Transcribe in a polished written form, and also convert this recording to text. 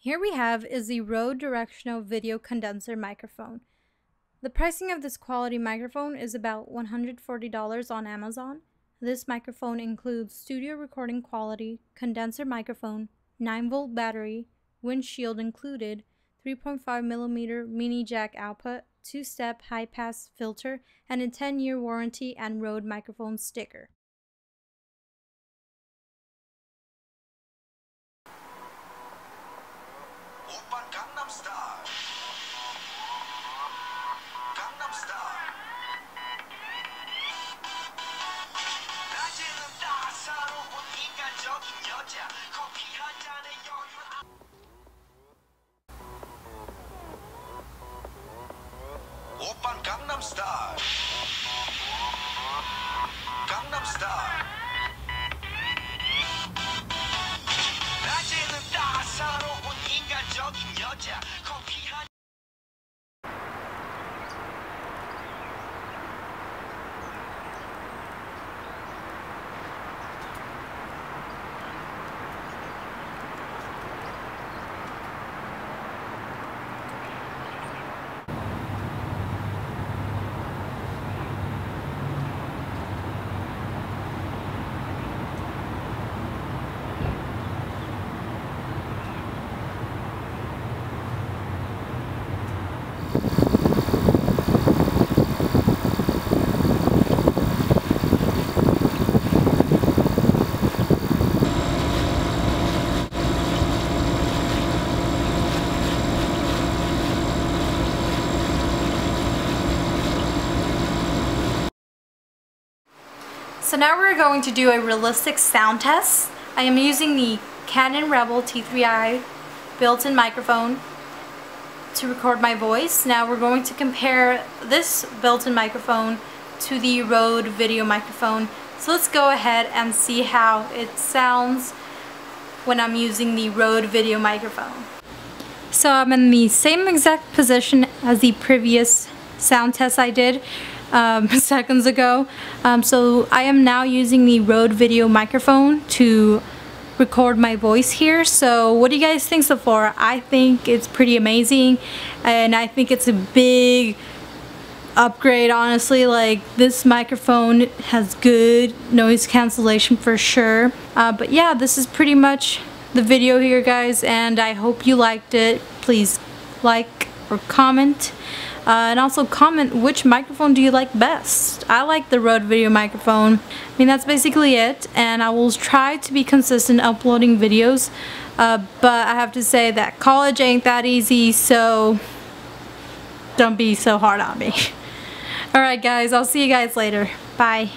Here we have is the Rode Directional Video Condenser Microphone. The pricing of this quality microphone is about $140 on Amazon. This microphone includes studio recording quality, condenser microphone, 9-volt battery, windshield included, 3.5mm mini jack output, 2-step high-pass filter, and a 10-year warranty and Rode microphone sticker. Gangnam Style. Gangnam Style. 낮에는 따사로운 인간적인 여자. 커피 한 잔에 여유를. 오빤 Gangnam Style. Gangnam Style. 낮에는 따사로운 인간적인 여자. 커피 한 So now we're going to do a realistic sound test. I am using the Canon Rebel T3i built-in microphone to record my voice. Now we're going to compare this built-in microphone to the Rode video microphone. So let's go ahead and see how it sounds when I'm using the Rode video microphone. So I'm in the same exact position as the previous sound test I did seconds ago. So I am now using the Rode video microphone to record my voice here. So what do you guys think so far? I think it's pretty amazing, and I think it's a big upgrade, honestly. Like, this microphone has good noise cancellation for sure. But yeah, this is pretty much the video here, guys, and I hope you liked it. Please like or comment. And also comment which microphone do you like best. I like the Rode video microphone. I mean, that's basically it, and I will try to be consistent uploading videos, but I have to say that college ain't that easy, so don't be so hard on me. Alright guys, I'll see you guys later. Bye.